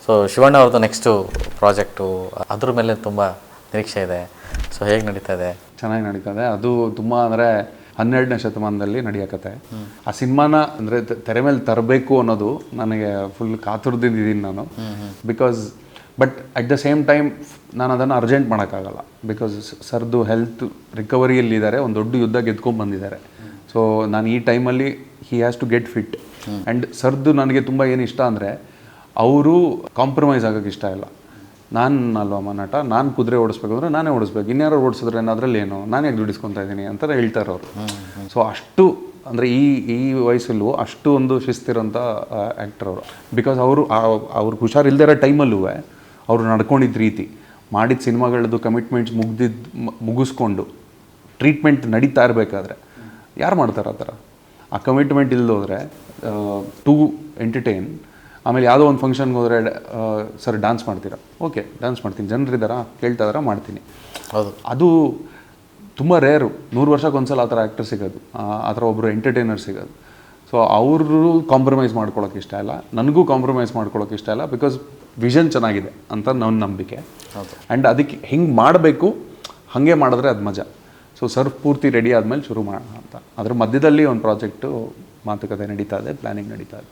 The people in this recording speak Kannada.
ಸೊ ಶಿವಣ್ಣ ಅವ್ರದ್ದು ನೆಕ್ಸ್ಟು ಪ್ರಾಜೆಕ್ಟು ಅದ್ರ ಮೇಲೆ ತುಂಬ ನಿರೀಕ್ಷೆ ಇದೆ. ಸೊ ಹೇಗೆ ನಡೀತಾ ಇದೆ? ಚೆನ್ನಾಗಿ ನಡೀತದೆ. ಅದು ತುಂಬ ಅಂದರೆ 12ನೇ ಶತಮಾನದಲ್ಲಿ ನಡೆಯಕತ್ತೆ. ಆ ಸಿನಿಮಾನ ಅಂದರೆ ತೆರೆ ಮೇಲೆ ತರಬೇಕು ಅನ್ನೋದು ನನಗೆ ಫುಲ್ ಕಾತುರದಿದ್ದೀನಿ ನಾನು. Because but at the same time ನಾನು ಅದನ್ನು ಅರ್ಜೆಂಟ್ ಮಾಡೋಕ್ಕಾಗಲ್ಲ. ಬಿಕಾಸ್ ಸರ್ದು ಹೆಲ್ತ್ ರಿಕವರಿಯಲ್ಲಿದ್ದಾರೆ, ಒಂದು ದೊಡ್ಡ ಯುದ್ಧ ಗೆದ್ಕೊಂಡು ಬಂದಿದ್ದಾರೆ. ಸೊ ನಾನು ಈ ಟೈಮಲ್ಲಿ he has to get fit. And ಸರ್ದು ನನಗೆ ತುಂಬ ಏನು ಇಷ್ಟ ಅಂದರೆ ಅವರು ಕಾಂಪ್ರಮೈಸ್ ಆಗೋಕ್ಕೆ ಇಷ್ಟ ಇಲ್ಲ. ನಾನು ಅಲ್ವಮ್ಮ ನಟ, ನಾನು ಕುದುರೆ ಓಡಿಸ್ಬೇಕು ಅಂದರೆ ನಾನೇ ಓಡಿಸ್ಬೇಕು, ಇನ್ಯಾರು ಓಡಿಸಿದ್ರೆ ಅದರಲ್ಲಿ ಏನು, ನಾನು ಯಾಕೆ ದುಡಿಸ್ಕೊತಾ ಇದ್ದೀನಿ ಅಂತ ಹೇಳ್ತಾರೆ ಅವರು. ಸೊ ಅಷ್ಟು ಅಂದರೆ ಈ ವಯಸ್ಸಲ್ಲೂ ಅಷ್ಟು ಒಂದು ಶಿಸ್ತಿರೋಂಥ ಆ್ಯಕ್ಟರ್ ಅವರು. ಬಿಕಾಸ್ ಅವ್ರಿಗೆ ಹುಷಾರಿಲ್ಲದೆ ಇರೋ ಟೈಮಲ್ಲೂ ಅವರು ನಡ್ಕೊಂಡಿದ್ದ ರೀತಿ, ಮಾಡಿದ ಸಿನಿಮಾಗಳದ್ದು ಕಮಿಟ್ಮೆಂಟ್ಸ್ ಮುಗಿಸ್ಕೊಂಡು ಟ್ರೀಟ್ಮೆಂಟ್ ನಡೀತಾ ಇರಬೇಕಾದ್ರೆ ಯಾರು ಮಾಡ್ತಾರೆ ಆ ಥರ? ಆ ಕಮಿಟ್ಮೆಂಟ್ ಇಲ್ಲದೋದ್ರೆ ಟು ಎಂಟರ್ಟೈನ್, ಆಮೇಲೆ ಯಾವುದೋ ಒಂದು ಫಂಕ್ಷನ್ಗೆ ಹೋದರೆ ಸರ್ ಡ್ಯಾನ್ಸ್ ಮಾಡ್ತೀರಾ? ಓಕೆ ಡ್ಯಾನ್ಸ್ ಮಾಡ್ತೀನಿ, ಜನರಿದ್ದಾರಾ ಕೇಳ್ತಾ ಇದ್ದಾರಾ ಮಾಡ್ತೀನಿ. ಹೌದು, ಅದು ತುಂಬ ರೇರು. 100 ವರ್ಷಕ್ಕೊಂದ್ಸಲ ಆ ಥರ ಆ್ಯಕ್ಟರ್ ಸಿಗೋದು, ಆ ಥರ ಒಬ್ಬರು ಎಂಟರ್ಟೈನರ್ ಸಿಗೋದು. ಸೊ ಅವರು ಕಾಂಪ್ರಮೈಸ್ ಮಾಡ್ಕೊಳ್ಳೋಕೆ ಇಷ್ಟ ಇಲ್ಲ, ನನಗೂ ಕಾಂಪ್ರಮೈಸ್ ಮಾಡ್ಕೊಳ್ಳೋಕೆ ಇಷ್ಟ ಇಲ್ಲ. ಬಿಕಾಸ್ ವಿಷನ್ ಚೆನ್ನಾಗಿದೆ ಅಂತ ನನ್ನ ನಂಬಿಕೆ. ಆ್ಯಂಡ್ ಅದಕ್ಕೆ ಹಿಂಗೆ ಮಾಡಬೇಕು, ಹಾಗೆ ಮಾಡಿದ್ರೆ ಅದು ಮಜಾ. ಸೊ ಸರ್ ಪೂರ್ತಿ ರೆಡಿ ಆದಮೇಲೆ ಶುರು ಮಾಡೋಣ ಅಂತ. ಅದ್ರ ಮಧ್ಯದಲ್ಲಿ ಒಂದು ಪ್ರಾಜೆಕ್ಟು ಮಾತುಕತೆ ನಡೀತಾ ಇದೆ, ಪ್ಲ್ಯಾನಿಂಗ್ ನಡೀತಾ ಇದೆ.